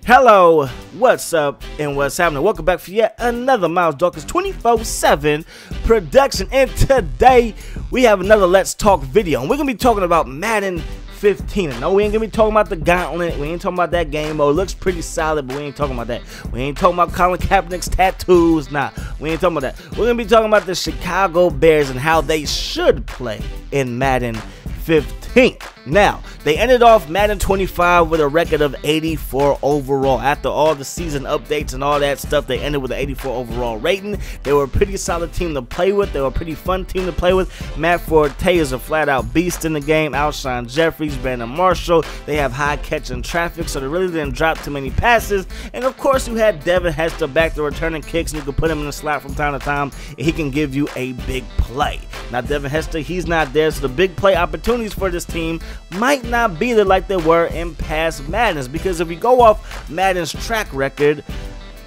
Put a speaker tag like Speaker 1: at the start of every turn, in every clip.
Speaker 1: Hello, what's up and what's happening? Welcome back for yet another Miles Dawkins 24/7 production, and today we have another Let's Talk video, and we're gonna be talking about Madden 15. And no, we ain't gonna be talking about the gauntlet. We ain't talking about that game mode. It looks pretty solid, but we ain't talking about that. We ain't talking about Colin Kaepernick's tattoos. Nah, we ain't talking about that. We're gonna be talking about the Chicago Bears and how they should play in Madden 15. Now, they ended off Madden 25 with a record of 84 overall. After all the season updates and all that stuff, they ended with an 84 overall rating. They were a pretty solid team to play with. They were a pretty fun team to play with. Matt Forte is a flat-out beast in the game. Alshon Jeffries, Brandon Marshall. They have high catch and traffic, so they really didn't drop too many passes. And, of course, you had Devin Hester back to returning kicks, and you could put him in the slot from time to time, and he can give you a big play. Now, Devin Hester, he's not there, so the big play opportunities for this team might not be there like they were in past Maddens, because if you go off Madden's track record,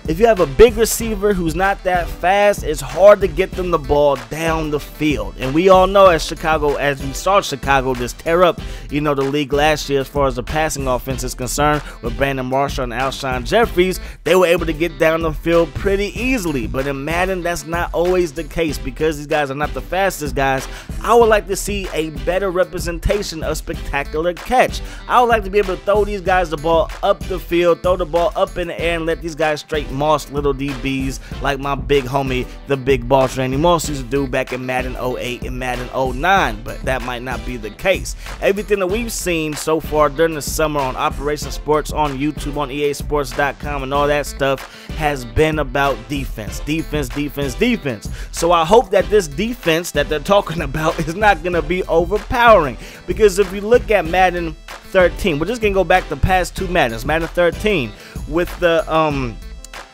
Speaker 1: if you have a big receiver who's not that fast, it's hard to get them the ball down the field. And we all know as we saw Chicago just tear up, the league last year as far as the passing offense is concerned, with Brandon Marshall and Alshon Jeffries, they were able to get down the field pretty easily. But in Madden, that's not always the case, because these guys are not the fastest guys. I would like to see a better representation of spectacular catch. I would like to be able to throw these guys the ball up the field, throw the ball up in the air, and let these guys straight Moss little DBs like my big homie, the big boss Randy Moss used to do back in Madden 08 and Madden 09, but that might not be the case. Everything that we've seen so far during the summer on Operation Sports, on YouTube, on EASports.com, and all that stuff has been about defense, defense, defense, defense. So I hope that this defense that they're talking about is not going to be overpowering, because if you look at Madden 13, we're just going to go back to past two Maddens. Madden 13 with the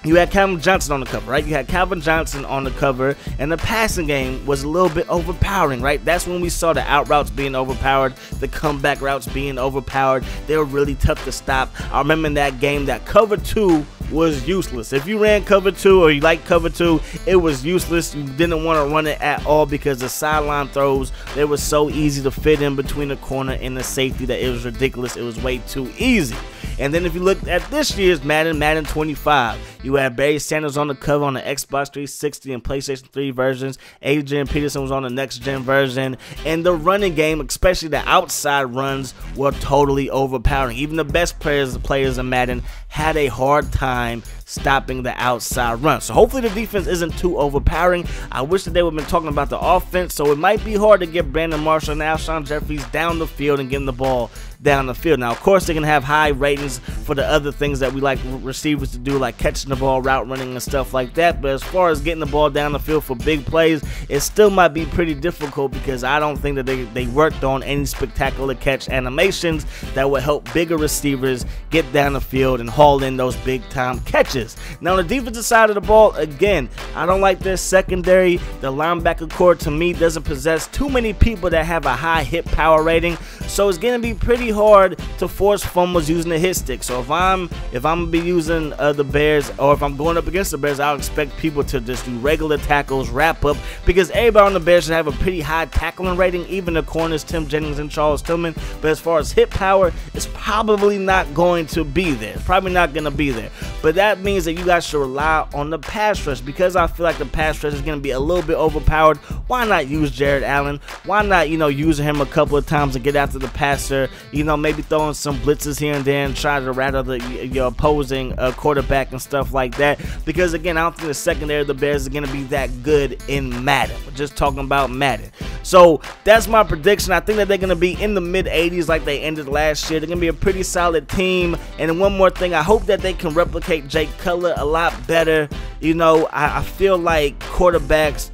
Speaker 1: you had Calvin Johnson on the cover, right? You had Calvin Johnson on the cover, and the passing game was a little bit overpowering, right? That's when we saw the out routes being overpowered, the comeback routes being overpowered. They were really tough to stop. I remember in that game that cover 2 was useless. If you ran cover 2 or you like cover 2, it was useless. You didn't want to run it at all, because the sideline throws, they were so easy to fit in between the corner and the safety that it was ridiculous. It was way too easy. And then if you look at this year's Madden 25, you had Barry Sanders on the cover on the Xbox 360 and PlayStation 3 versions. Adrian Peterson was on the next-gen version. And the running game, especially the outside runs, were totally overpowering. Even the best players in Madden had a hard time stopping the outside run. So hopefully the defense isn't too overpowering. I wish that they would have been talking about the offense, so it might be hard to get Brandon Marshall and Alshon Jeffries down the field and getting the ball down the field. Now, of course, they're going to have high ratings for the other things that we like receivers to do, like catching the ball, route running, and stuff like that. But as far as getting the ball down the field for big plays, it still might be pretty difficult, because I don't think that they worked on any spectacular catch animations that would help bigger receivers get down the field and haul in those big-time catches. Now, on the defensive side of the ball, again, I don't like this secondary. The linebacker core, to me, doesn't possess too many people that have a high hit power rating, so it's going to be pretty hard to force fumbles using the hit stick. So if I'm gonna be using the Bears, or if I'm going up against the Bears, I'll expect people to just do regular tackles, wrap up, because everybody on the Bears should have a pretty high tackling rating, even the corners, Tim Jennings and Charles Tillman. But as far as hit power, it's probably not going to be there. It's probably not going to be there. But that means that you guys should rely on the pass rush, because I feel like the pass rush is going to be a little bit overpowered. Why not use Jared Allen? Why not, using him a couple of times to get after the passer? Maybe throwing some blitzes here and there and try to rattle your opposing quarterback and stuff like that. Because again, I don't think the secondary of the Bears is going to be that good in Madden. We're just talking about Madden. So that's my prediction. I think that they're going to be in the mid-80s like they ended last year. They're going to be a pretty solid team. And then one more thing, I hope that they can replicate Jake Cutler a lot better. I feel like quarterbacks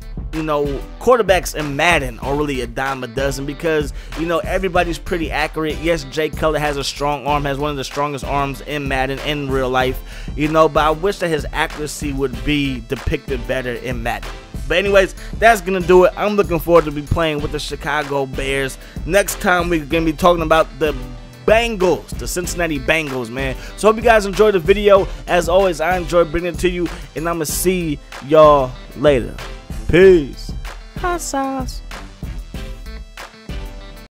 Speaker 1: in Madden are really a dime a dozen, because everybody's pretty accurate. Yes, Jay Cutler has a strong arm, has one of the strongest arms in Madden in real life, but I wish that his accuracy would be depicted better in Madden. But anyways, that's gonna do it. I'm looking forward to be playing with the Chicago Bears. Next time we're gonna be talking about the Bengals, the Cincinnati Bengals, man. So hope you guys enjoyed the video. As always, I enjoyed bringing it to you, and I'm gonna see y'all later. Peace. Hot sauce.